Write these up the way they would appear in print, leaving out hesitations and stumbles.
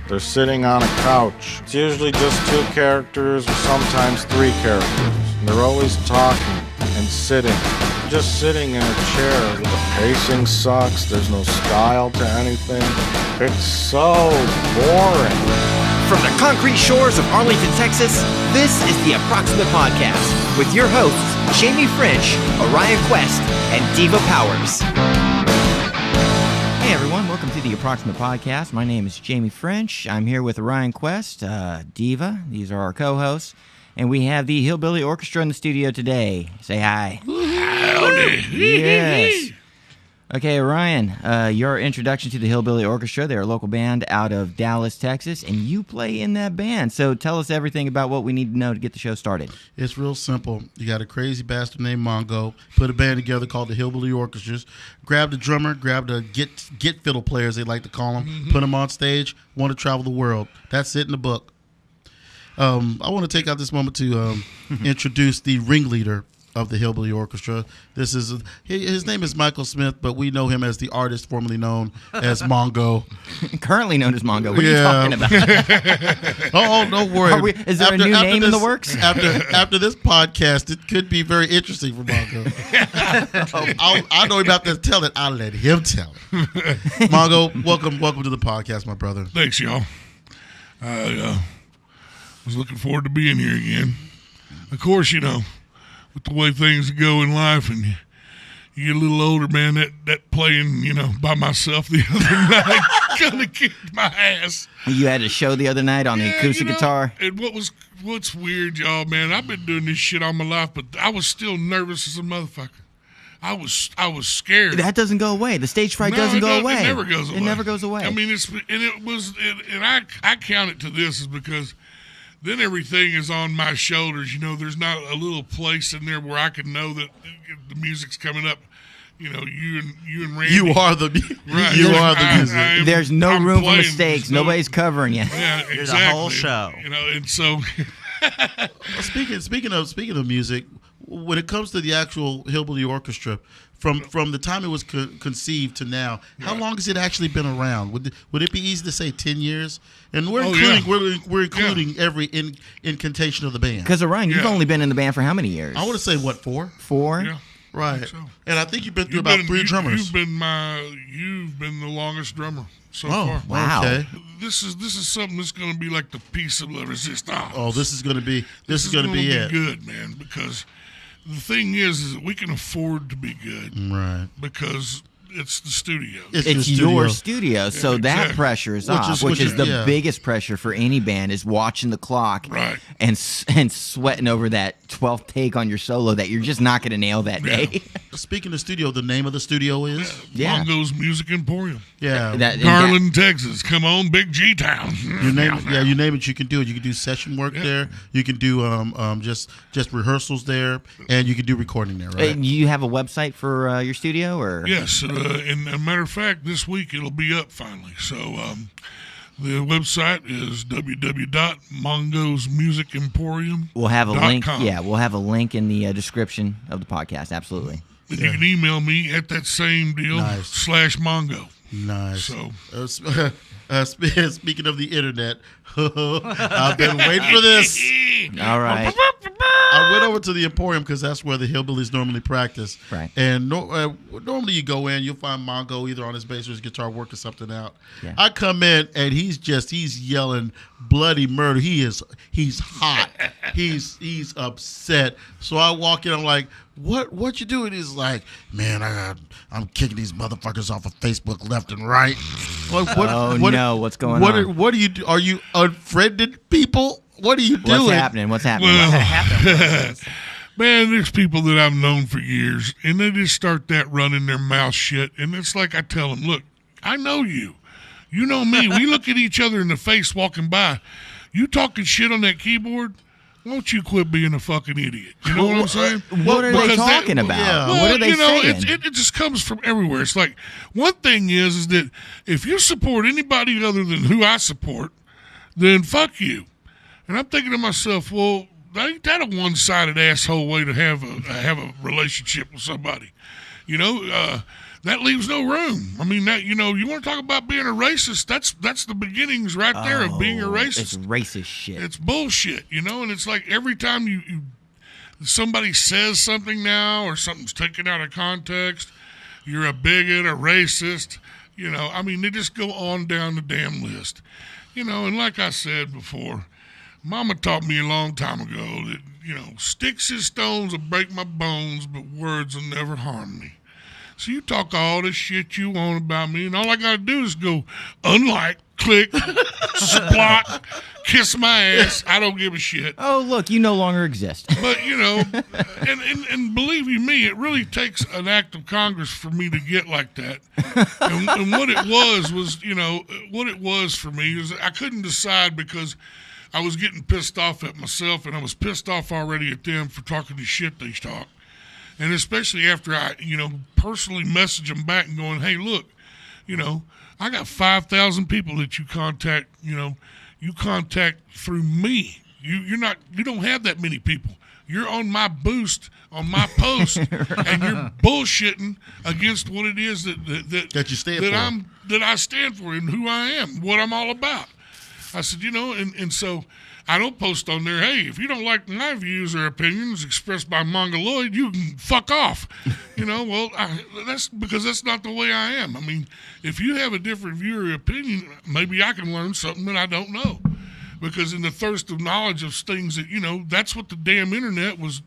They're sitting on a couch. It's usually just 2 characters or sometimes 3 characters. And they're always talking and sitting. Just sitting in a chair. The pacing sucks. There's no style to anything. It's so boring. From the concrete shores of Arlington, Texas, this is the Approximate Podcast with your hosts, Jamie French, Orion Quest, and Diva Powers. Hey everyone, welcome to the Approximate Podcast. My name is Jamie French. I'm here with Orion Quest, Diva. These are our co-hosts. And we have the Hillbilly Orchestra in the studio today. Say hi. Howdy. Yes. Okay, Orion, your introduction to the Hillbilly Orchestra. They're a local band out of Dallas, Texas, and you play in that band. So tell us everything about what we need to know to get the show started. It's real simple. You got a crazy bastard named Mongo, put a band together called the Hillbilly Orchestras, grabbed a drummer, grabbed a get fiddle players, they like to call them, put them on stage, want to travel the world. That's it in the book. I want to take out this moment to introduce the ringleader of the Hillbilly Orchestra. His name is Michael Smith, but we know him as the artist formerly known as Mongo. Currently known as Mongo. What are you talking about? Oh, don't worry. Is there a new name in the works? After this podcast, it could be very interesting for Mongo. I know about to tell it. I'll let him tell it. Mongo, welcome to the podcast, my brother. Thanks, y'all. I was looking forward to being here again. Of course, you know, with the way things go in life and you get a little older, man, that playing, you know, by myself the other night kind of kicked my ass. You had a show the other night on the acoustic guitar. And what's weird, y'all, man, I've been doing this shit all my life, but I was still nervous as a motherfucker. I was scared. That doesn't go away. The stage fright doesn't go away. It never goes away. It never goes away. I mean, I count it to this is because then everything is on my shoulders. You know, there's not a little place in there where I can know that the music's coming up. You know, you and Randy. You are the music. There's no room for mistakes. Nobody's covering you. Yeah, exactly. There's a whole show. You know, and so. Well, speaking of music, when it comes to the actual Hillbilly Orchestra, from the time it was conceived to now, how long has it actually been around? Would it be easy to say 10 years? And we're including every incantation of the band. Because Orion, you've only been in the band for how many years? I want to say 4? 4? Yeah. Right. So. And I think you've been through about 3 drummers. You've been the longest drummer so far. Wow. Okay. This is something that's going to be like the piece of la resistance. Oh, this is going to be it. Good, man, because the thing is that we can afford to be good. Right. Because it's the studio. It's your studio, so that pressure is off, which is the biggest pressure for any band is watching the clock and sweating over that 12th take on your solo that you're just not going to nail that day. Speaking of studio, the name of the studio is? Mongo's Music Emporium. Yeah. Garland, Texas. Come on, Big G-Town. You name it, you can do it. You can do session work there. You can do just rehearsals there, and you can do recording there, right? You have a website for your studio? Or Yes, and as a matter of fact, this week it'll be up finally. So the website is www.mongosmusicemporium.com. We'll have a link. Yeah, we'll have a link in the description of the podcast. Absolutely. And you can email me at that same deal /Mongo. Nice. So, speaking of the internet, I've been waiting for this. All right. I went over to the Emporium because that's where the Hillbillies normally practice. Right. And normally you go in, you'll find Mongo either on his bass or his guitar working something out. Yeah. I come in and he's yelling bloody murder. He's hot. he's upset. So I walk in, I'm like, what you doing? He's like, man, I'm kicking these motherfuckers off of Facebook left and right. What's going on? What do you do? Are you unfriended people? What are you doing? What's happening? Well, man, there's people that I've known for years, and they just start that running their mouth shit. And it's like I tell them, look, I know you. You know me. We look at each other in the face walking by. You talking shit on that keyboard? Won't you quit being a fucking idiot? You know what I'm saying? What are they talking about? Yeah. What are they saying? It just comes from everywhere. It's like, one thing is that if you support anybody other than who I support, then fuck you. And I'm thinking to myself, well, ain't that a one-sided asshole way to have a relationship with somebody? That leaves no room. I mean, that you want to talk about being a racist? That's the beginnings right there of being a racist. It's racist shit. It's bullshit, and it's like every time somebody says something now or something's taken out of context, you're a bigot, a racist. I mean, they just go on down the damn list. And like I said before, Mama taught me a long time ago that, sticks and stones will break my bones, but words will never harm me. So you talk all this shit you want about me, and all I got to do is go unlike, click, splot, kiss my ass. I don't give a shit. Oh, look, you no longer exist. But, and believe you me, it really takes an act of Congress for me to get like that. And what it was for me is I couldn't decide because I was getting pissed off at myself, and I was pissed off already at them for talking the shit they talk. And especially after I, personally message them back and going, hey, look, I got 5,000 people that you contact, you contact through me. You don't have that many people. You're on my boost, on my post, right. And you're bullshitting against what it is that you stand for. That I stand for and who I am, what I'm all about. I said, and so I don't post on there, hey, if you don't like my views or opinions expressed by Mongoloid, you can fuck off. That's because that's not the way I am. I mean, if you have a different view or opinion, maybe I can learn something that I don't know. Because in the thirst of knowledge of things that, that's what the damn internet was,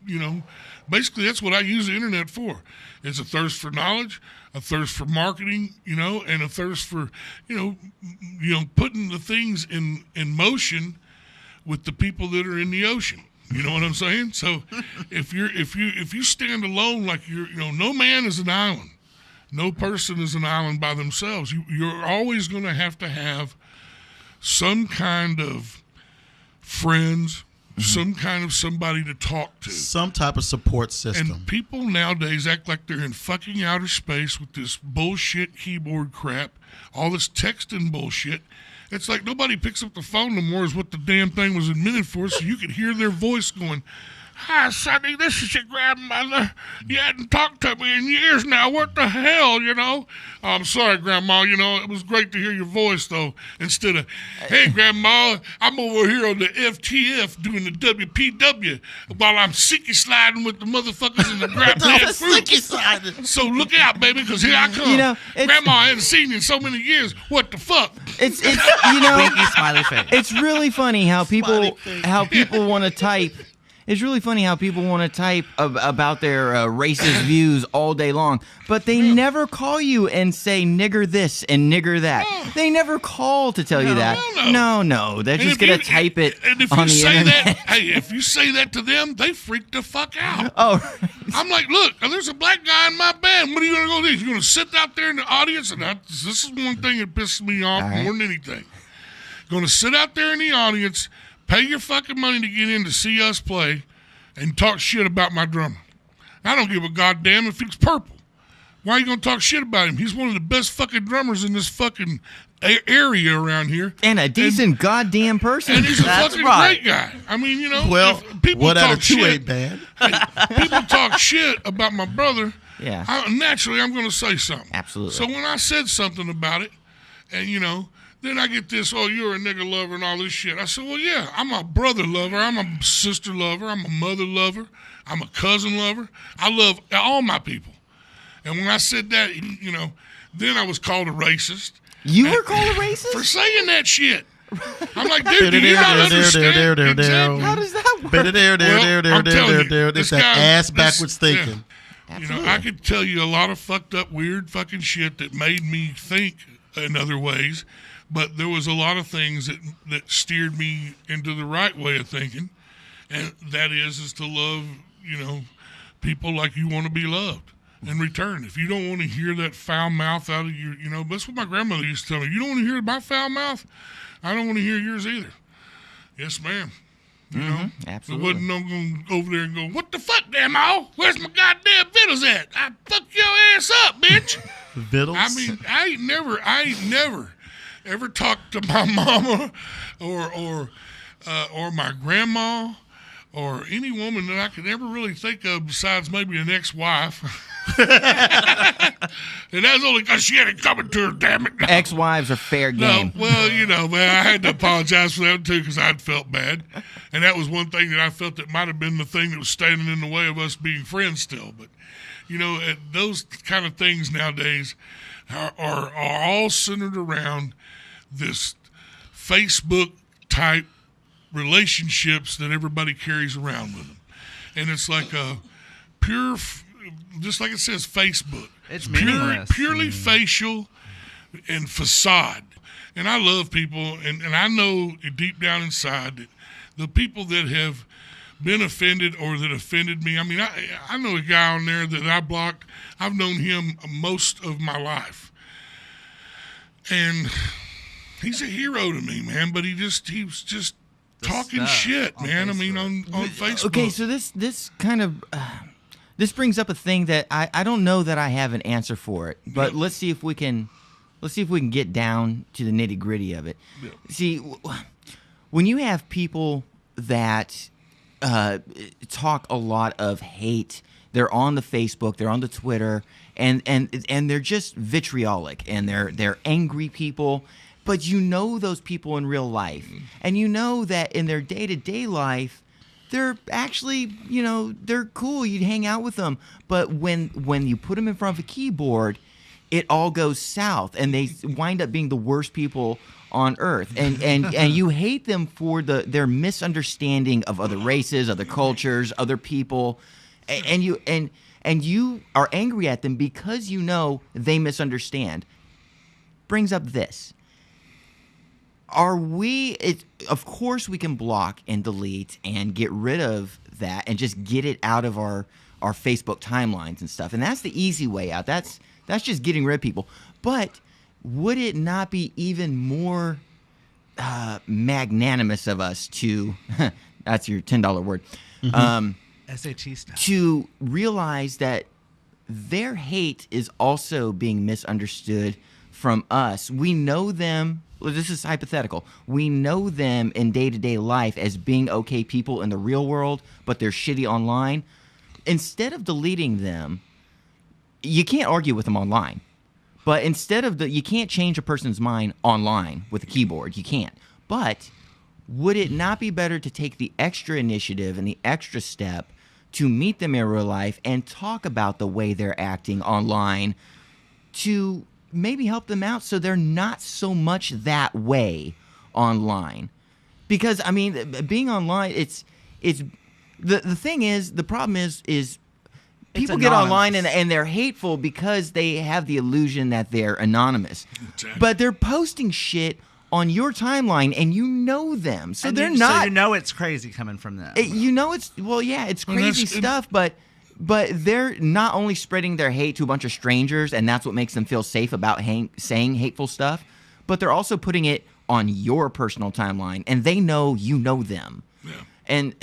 basically that's what I use the internet for. It's a thirst for knowledge, a thirst for marketing, and a thirst for, putting the things in motion with the people that are in the ocean. You know what I'm saying? So if you stand alone, like no man is an island. No person is an island by themselves. You're always going to have some kind of friends, some kind of somebody to talk to. Some type of support system. And people nowadays act like they're in fucking outer space with this bullshit keyboard crap, all this texting bullshit. It's like nobody picks up the phone no more is what the damn thing was invented for, so you could hear their voice going, hi, Sonny, this is your grandmother. You hadn't talked to me in years now. What the hell, I'm sorry, Grandma. It was great to hear your voice, though. Instead of, hey, Grandma, I'm over here on the FTF doing the WPW while I'm sicky sliding with the motherfuckers in the grab head fruit. So look out, baby, because here I come. Grandma, I haven't seen you in so many years. What the fuck? It's smiley face. It's really funny how people want to type. It's really funny how people want to type about their racist views all day long, but they never call you and say nigger this and nigger that. No. They never call to tell you that. No. They're just going to type it on the internet. If you say that to them, they freak the fuck out. Oh, right. I'm like, look, there's a black guy in my band. What are you going to go do? You're going to sit out there in the audience? And this is one thing that pisses me off more than anything. Going to sit out there in the audience, pay your fucking money to get in to see us play, and talk shit about my drummer. I don't give a goddamn if he's purple. Why are you going to talk shit about him? He's one of the best fucking drummers in this fucking area around here. And a decent goddamn person. And he's a fucking great guy. I mean, well, if people what talk out of two shit, ain't bad. People talk shit about my brother. Yeah. Naturally, I'm going to say something. Absolutely. So when I said something about it, and, then I get this, oh, you're a nigga lover and all this shit. I said, well, yeah, I'm a brother lover. I'm a sister lover. I'm a mother lover. I'm a cousin lover. I love all my people. And when I said that, then I was called a racist. You were called a racist? For saying that shit. I'm like, dude, do you not understand? Exactly. How does that work? I'm telling you, it's that ass backwards thinking. I could tell you a lot of fucked up, weird fucking shit that made me think in other ways. But there was a lot of things that steered me into the right way of thinking, and that is to love, people like you want to be loved in return. If you don't want to hear that foul mouth out of your, that's what my grandmother used to tell me. You don't want to hear my foul mouth? I don't want to hear yours either. Yes, ma'am. Absolutely. I wasn't going to go over there and go, what the fuck, Grandma? Where's my goddamn vittles at? I fuck your ass up, bitch. Vittles? I mean, I ain't never ever talked to my mama or my grandma or any woman that I could ever really think of besides maybe an ex-wife. And that's only because she had it coming to her, damn it. No. Ex-wives are fair game. No, well, man, I had to apologize for that too because I'd felt bad. And that was one thing that I felt that might have been the thing that was standing in the way of us being friends still. But, those kind of things nowadays are all centered around this Facebook-type relationships that everybody carries around with them. And it's like a pure, just like it says, Facebook. It's meaningless. Purely facial and facade. And I love people, and I know deep down inside that the people that have been offended or that offended me, I mean, I know a guy on there that I blocked. I've known him most of my life. And he's a hero to me, man, but he was just talking shit, man. I mean, on Facebook. Okay, so this kind of this brings up a thing that I don't know that I have an answer for it, but let's see if we can get down to the nitty gritty of it. Yeah. See, when you have people that talk a lot of hate, they're on the Facebook, they're on the Twitter, and they're just vitriolic, and they're angry people. But you know those people in real life, and you know that in their day-to-day life, they're actually, they're cool. You'd hang out with them. But when you put them in front of a keyboard, it all goes south, and they wind up being the worst people on earth. And you hate them for their misunderstanding of other races, other cultures, other people, and you are angry at them because you know they misunderstand. Brings up this. Of course we can block and delete and get rid of that and just get it out of our Facebook timelines and stuff. And that's the easy way out. That's just getting rid of people. But would it not be even more magnanimous of us to, that's your $10 word, SAT stuff, to realize that their hate is also being misunderstood from us? We know them. This is hypothetical. We know them in day-to-day life as being okay people in the real world, but they're shitty online. Instead of deleting them, you can't argue with them online. But you can't change a person's mind online with a keyboard. You can't. But would it not be better to take the extra initiative and the extra step to meet them in real life and talk about the way they're acting online to maybe help them out so they're not so much that way online? Because, I mean, being online, it's the thing is, the problem is people get online and they're hateful because they have the illusion that they're anonymous. Exactly. But they're posting shit on your timeline and you know them. So they're not. So it's crazy coming from them. It's crazy stuff, but they're not only spreading their hate to a bunch of strangers, and that's what makes them feel safe about saying hateful stuff, but they're also putting it on your personal timeline, and they know you know them. Yeah. And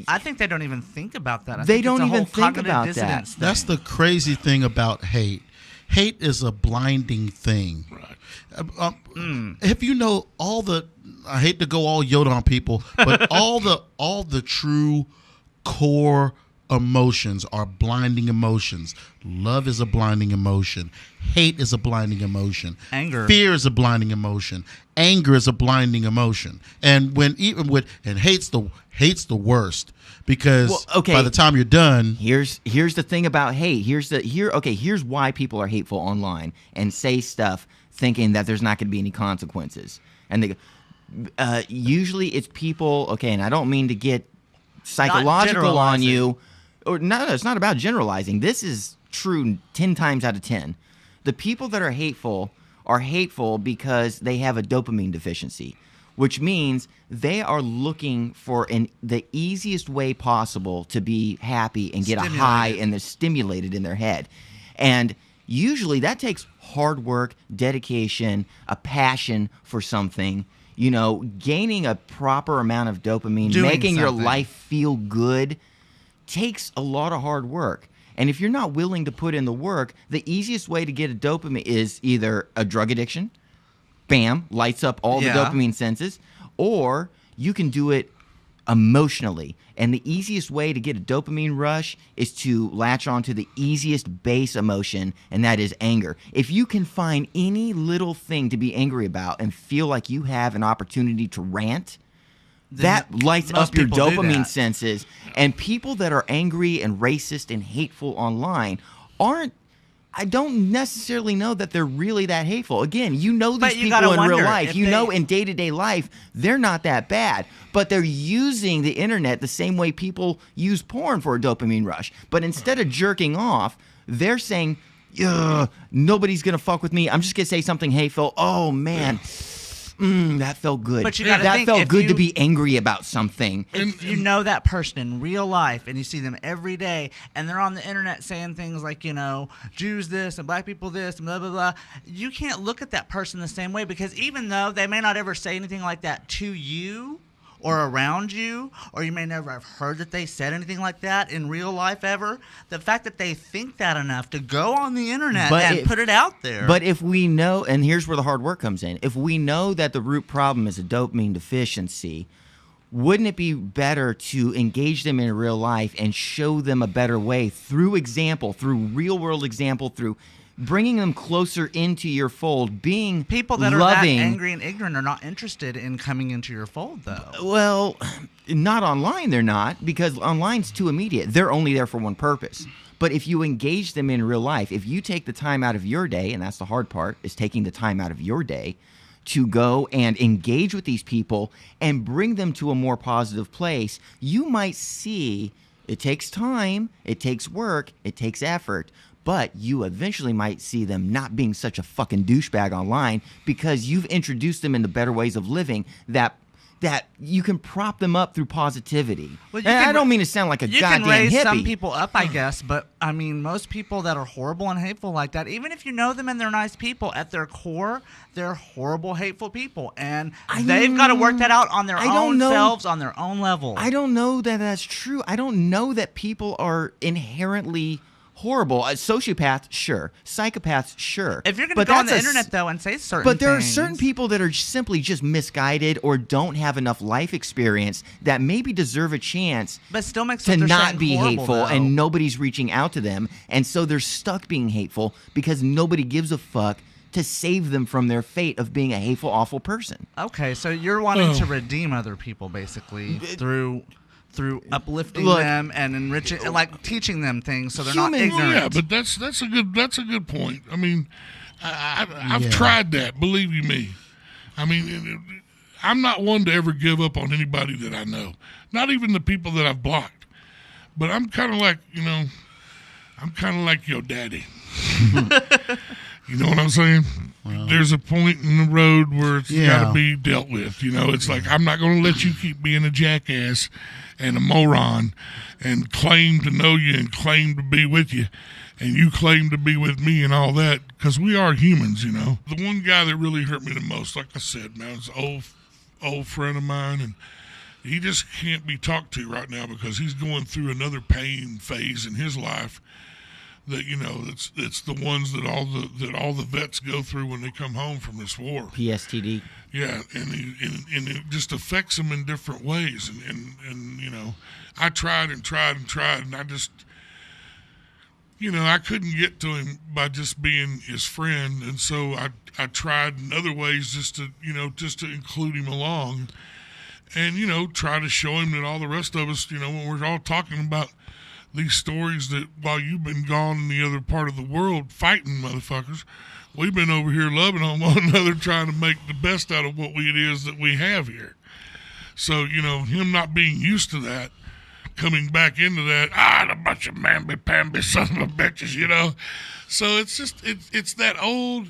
I think they don't even think about that. They don't even think about that. That's the crazy thing about hate. Hate is a blinding thing. Right. If you know I hate to go all Yoda on people, but all the true core emotions are blinding emotions. Love is a blinding emotion. Hate is a blinding emotion. Anger. Fear is a blinding emotion. Anger is a blinding emotion. And hate's the worst, because by the time you're done, here's the thing about hate. Here's why people are hateful online and say stuff thinking that there's not going to be any consequences. And usually it's people, and I don't mean to get psychological on you. No, it's not about generalizing. This is true 10 times out of 10. The people that are hateful because they have a dopamine deficiency, which means they are looking for the easiest way possible to be happy and get a high, and they're stimulated in their head. And usually that takes hard work, dedication, a passion for something, gaining a proper amount of dopamine, making your life feel good takes a lot of hard work. And if you're not willing to put in the work, the easiest way to get a dopamine is either a drug addiction, bam, lights up all the dopamine senses, or you can do it emotionally. And the easiest way to get a dopamine rush is to latch onto the easiest base emotion, and that is anger. If you can find any little thing to be angry about and feel like you have an opportunity to rant, that lights up your dopamine senses. And people that are angry and racist and hateful online I don't necessarily know that they're really that hateful. Again, you know these people in real life. You know in day-to-day life, they're not that bad. But they're using the internet the same way people use porn for a dopamine rush. But instead of jerking off, they're saying, nobody's going to fuck with me. I'm just going to say something hateful. Oh, man. That felt good. But you gotta think, felt good to be angry about something. If you know that person in real life and you see them every day and they're on the internet saying things like, Jews this and black people this and blah, blah, blah, you can't look at that person the same way, because even though they may not ever say anything like that to you or around you, or you may never have heard that they said anything like that in real life ever, the fact that they think that enough to go on the internet and put it out there. But if we know, and here's where the hard work comes in, if we know that the root problem is a dopamine deficiency, wouldn't it be better to engage them in real life and show them a better way through example, through real world example, through bringing them closer into your fold, being people that loving. Are that angry and ignorant are not interested in coming into your fold, though. Well, not online, they're not, because online's too immediate. They're only there for one purpose. But if you engage them in real life, if you take the time out of your day, and that's the hard part, is taking the time out of your day to go and engage with these people and bring them to a more positive place, you might see it takes time, it takes work, it takes effort, but you eventually might see them not being such a fucking douchebag online because you've introduced them into better ways of living that you can prop them up through positivity. Well, I don't mean to sound like a goddamn hippie. You can raise some people up, I guess, but I mean, most people that are horrible and hateful like that, even if you know them and they're nice people, at their core, they're horrible, hateful people. And they've got to work that out on their own selves, on their own level. I don't know that that's true. I don't know that people are inherently horrible. Sociopaths, sure. Psychopaths, sure. If you're going to go on the internet, though, and say certain things. But there are certain people that are simply just misguided or don't have enough life experience that maybe deserve a chance but still makes to not be horrible, hateful, though. And nobody's reaching out to them. And so they're stuck being hateful because nobody gives a fuck to save them from their fate of being a hateful, awful person. Okay, so you're wanting to redeem other people, basically, through uplifting them and enriching, like teaching them things so they're not ignorant. Well, yeah, but that's a good point. I mean, I've tried that. Believe you me. I mean, I'm not one to ever give up on anybody that I know, not even the people that I've blocked. But I'm kind of like, your daddy. You know what I'm saying? Well, there's a point in the road where it's got to be dealt with. It's like, I'm not going to let you keep being a jackass and a moron and claim to know you and claim to be with you and you claim to be with me and all that, because we are humans, The one guy that really hurt me the most, like I said, man, is an old friend of mine, and he just can't be talked to right now because he's going through another pain phase in his life that it's the ones that all the vets go through when they come home from this war. PSTD. Yeah, and it just affects them in different ways, and I tried and I just I couldn't get to him by just being his friend, and so I tried in other ways just to include him along, and try to show him that all the rest of us, when we're all talking about these stories that while you've been gone in the other part of the world fighting motherfuckers, we've been over here loving on one another, trying to make the best out of what it is that we have here. So, him not being used to that, coming back into that, a bunch of mamby-pamby son of a bitches, So it's just, it's that old,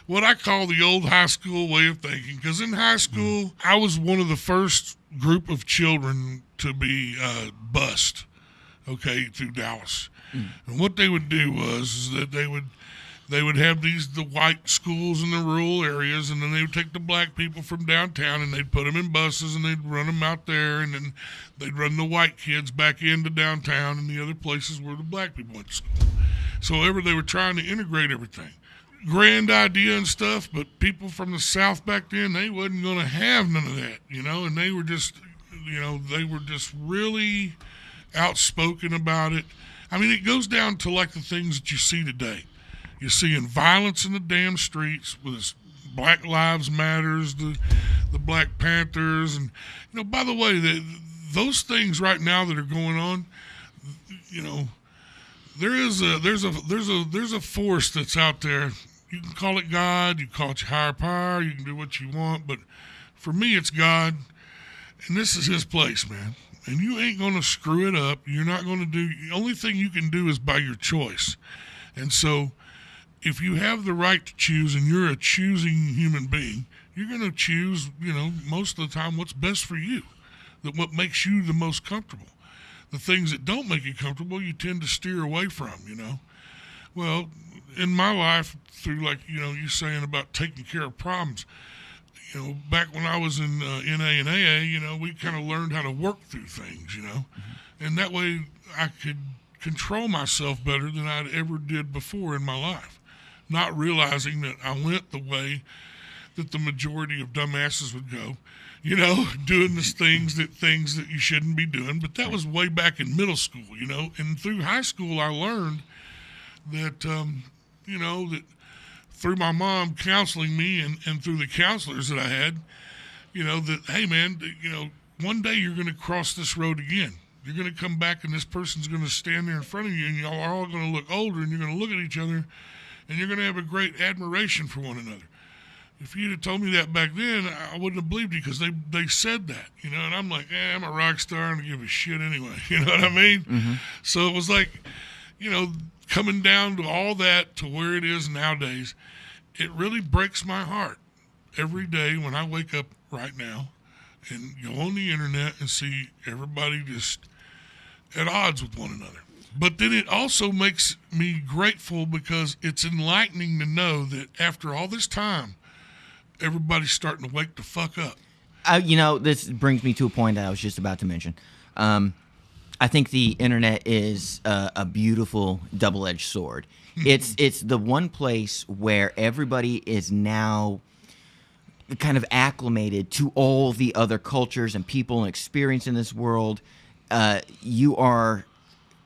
what I call the old high school way of thinking. Because in high school, I was one of the first group of children to be bused. Okay, through Dallas. And what they would do is that they would have the white schools in the rural areas, and then they would take the black people from downtown and they'd put them in buses and they'd run them out there, and then they'd run the white kids back into downtown and the other places where the black people went to school. So they were trying to integrate everything. Grand idea and stuff, but people from the South back then, they wasn't going to have none of that, and they were just You know, they were just really outspoken about it. I mean, it goes down to like the things that you see today. You're seeing violence in the damn streets with this Black Lives Matters, the Black Panthers, and you know. By the way, those things right now that are going on, you know, there's a force that's out there. You can call it God, you can call it your higher power, you can do what you want, but for me, it's God, and this is His place, man. And you ain't gonna screw it up. You're not gonna do. The only thing you can do is by your choice, and so. If you have the right to choose and you're a choosing human being, you're going to choose, you know, most of the time what's best for you, that what makes you the most comfortable. The things that don't make you comfortable, you tend to steer away from, you know. Well, in my life, through like, you know, you saying about taking care of problems, you know, back when I was in NA and AA, you know, we kind of learned how to work through things, you know, and that way I could control myself better than I'd ever did before in my life. Not realizing that I went the way that the majority of dumbasses would go, you know, doing these things that you shouldn't be doing. But that was way back in middle school, you know. And through high school, I learned that, you know, that through my mom counseling me and through the counselors that I had, you know, that, hey, man, you know, one day you're going to cross this road again. You're going to come back and this person's going to stand there in front of you and y'all are all going to look older and you're going to look at each other and you're going to have a great admiration for one another. If you'd have told me that back then, I wouldn't have believed you because they said that, you know, and I'm like, I'm a rock star and I give a shit anyway. You know what I mean? Mm-hmm. So it was like, you know, coming down to all that to where it is nowadays, it really breaks my heart every day when I wake up right now and go on the internet and see everybody just at odds with one another. But then it also makes me grateful because it's enlightening to know that after all this time, everybody's starting to wake the fuck up. You know, this brings me to a point that I was just about to mention. I think the internet is a beautiful double-edged sword. It's the one place where everybody is now kind of acclimated to all the other cultures and people and experience in this world.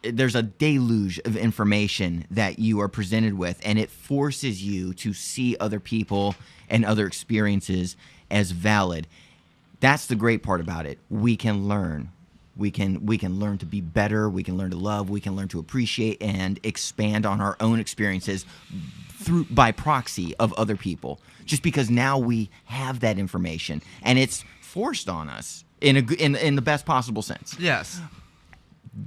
There's a deluge of information that you are presented with, and it forces you to see other people and other experiences as valid. That's the great part about it. We can learn. We can learn to be better. We can learn to love. We can learn to appreciate and expand on our own experiences by proxy of other people. Just because now we have that information, and it's forced on us in the best possible sense. Yes.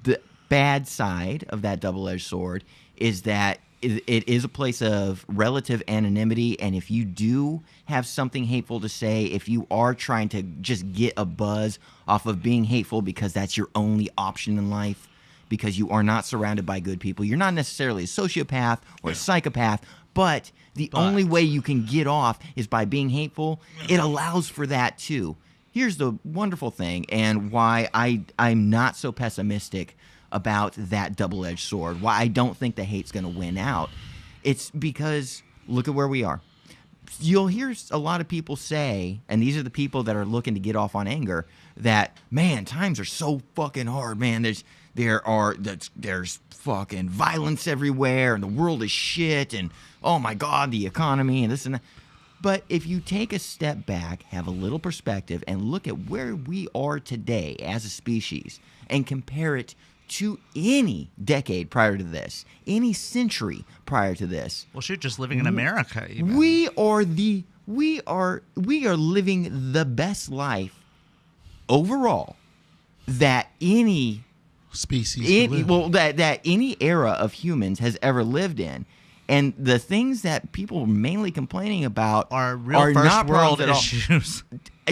The bad side of that double-edged sword is that it is a place of relative anonymity, and if you do have something hateful to say, if you are trying to just get a buzz off of being hateful because that's your only option in life, because you are not surrounded by good people, you're not necessarily a sociopath or a psychopath, but the only way you can get off is by being hateful. It allows for that too. Here's the wonderful thing, and why I'm not so pessimistic about that double-edged sword, why I don't think the hate's going to win out. It's because look at where we are. You'll hear a lot of people say, and these are the people that are looking to get off on anger, that, man, times are so fucking hard, man. There's fucking violence everywhere, and the world is shit, and oh my God, the economy, and this and that. But if you take a step back, have a little perspective, and look at where we are today as a species, and compare it to any decade prior to this, any century prior to this. Well, shoot, just living in America. Even. We are living the best life overall that any species, that any era of humans has ever lived in. And the things that people are mainly complaining about are real not world issues.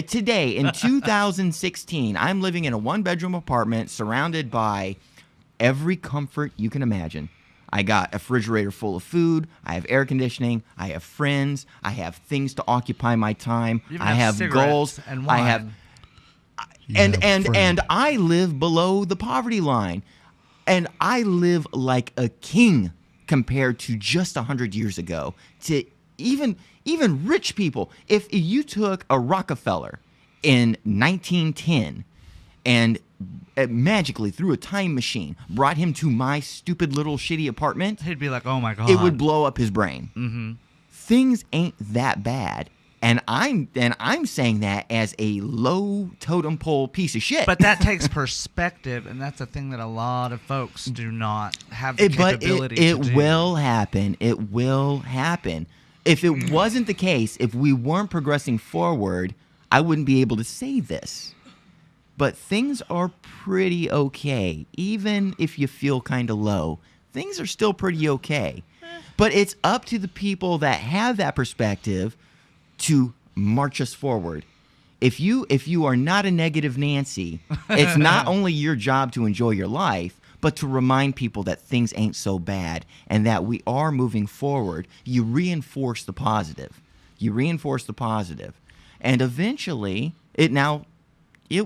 Today, in 2016, I'm living in a one-bedroom apartment surrounded by every comfort you can imagine. I got a refrigerator full of food. I have air conditioning. I have friends. I have things to occupy my time. I have goals. And wine. I have, and I live below the poverty line, and I live like a king compared to just 100 years ago. To even rich people, if you took a Rockefeller in 1910 and magically through a time machine brought him to my stupid little shitty apartment, He'd be like, "Oh my god!" it would blow up his brain. Mm-hmm. Things ain't that bad, and I'm saying that as a low totem pole piece of shit. But that takes perspective, and that's a thing that a lot of folks do not have the capability to do. It will happen. It will happen. If it wasn't the case, if we weren't progressing forward, I wouldn't be able to say this. But things are pretty okay. Even if you feel kind of low, things are still pretty okay. But it's up to the people that have that perspective to march us forward. If you are not a negative Nancy, it's not only your job to enjoy your life, but to remind people that things ain't so bad and that we are moving forward. You reinforce the positive. And eventually, it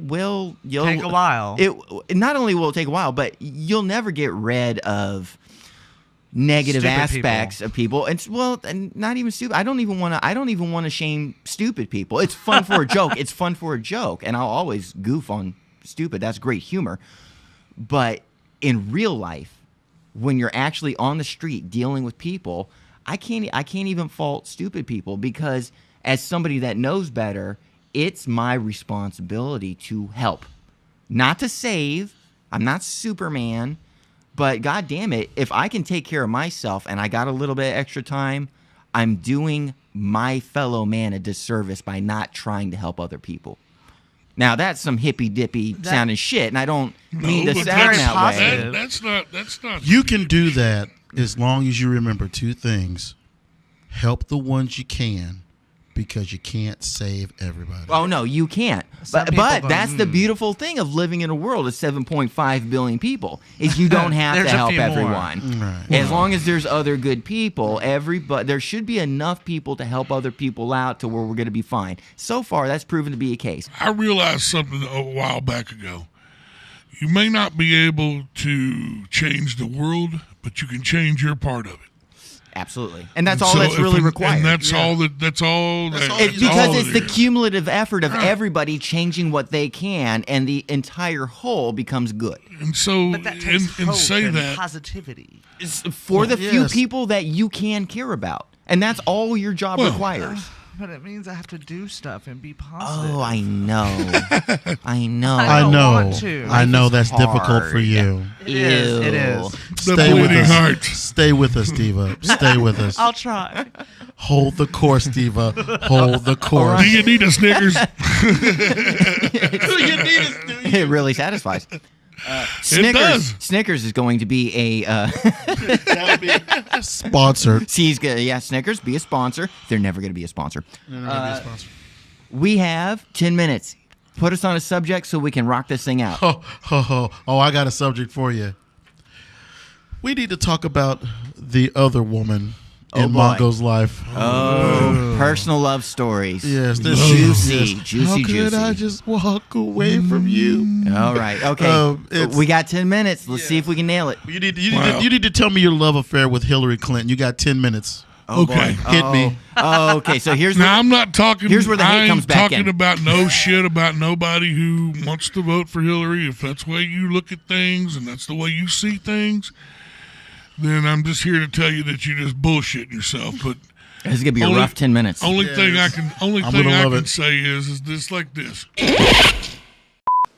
will take a while. It not only will it take a while, but you'll never get rid of negative Stupid aspects of people. And not even stupid. I don't even want to shame stupid people. It's fun for a joke. And I'll always goof on stupid. That's great humor. But in real life, when you're actually on the street dealing with people, I can't even fault stupid people, because as somebody that knows better, it's my responsibility to help, not to save. I'm not Superman, but God damn it, if I can take care of myself and I got a little bit of extra time, I'm doing my fellow man a disservice by not trying to help other people. Now that's some hippy dippy sounding shit, and I don't mean to sound that way. That's not. You can do that as long as you remember two things: help the ones you can, because you can't save everybody. Oh no, you can't. But that's the beautiful thing of living in a world of 7.5 billion people, is you don't have to help everyone. Right. As long as there's other good people, there should be enough people to help other people out to where we're going to be fine. So far, that's proven to be a case. I realized something a while back ago. You may not be able to change the world, but you can change your part of it. Absolutely, and that's all that's really required. And that's all. That's all. It's because it's the cumulative effort of everybody changing what they can, and the entire whole becomes good. And so, But that takes and hope say and that positivity. It's for the few people that you can care about, and that's all your job requires. But it means I have to do stuff and be positive. Oh, I know. I don't want to. I know that's hard. difficult for you. It is. the bleeding heart. Stay with us, Diva. Stay with us. I'll try. Hold the course, Diva. Hold the course. Do you need a Snickers? It really satisfies. Snickers. does. Snickers is going to be a Sponsored. Snickers be a sponsor. They're never going to be a sponsor. We have 10 minutes. Put us on a subject so we can rock this thing out. Oh, I got a subject for you. We need to talk about the other woman in boy. Mongo's life. Oh, personal love stories. Yes, this juicy. How could I just walk away from you? All right. Okay. We got 10 minutes. Let's see if we can nail it. You need to tell me your love affair with Hillary Clinton. You got 10 minutes. Oh, Okay. boy. Hit me. Oh, okay. So here's Now I'm not talking. Here's where the hate I ain't comes back talking in. about no shit about nobody who wants to vote for Hillary. If that's the way you look at things and that's the way you see things, then I'm just here to tell you that you just bullshit yourself. But This is gonna be a rough 10 minutes. Only thing I can say is this like this.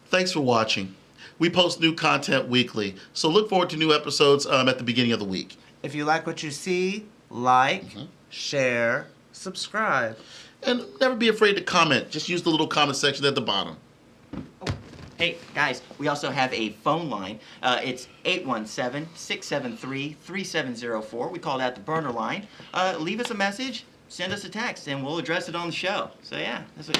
Thanks for watching. We post new content weekly, so look forward to new episodes at the beginning of the week. If you like what you see, like, share, subscribe. And never be afraid to comment. Just use the little comment section at the bottom. Hey, guys, we also have a phone line. It's 817-673-3704. We call that the burner line. Leave us a message, send us a text, and we'll address it on the show. So, yeah, that's it.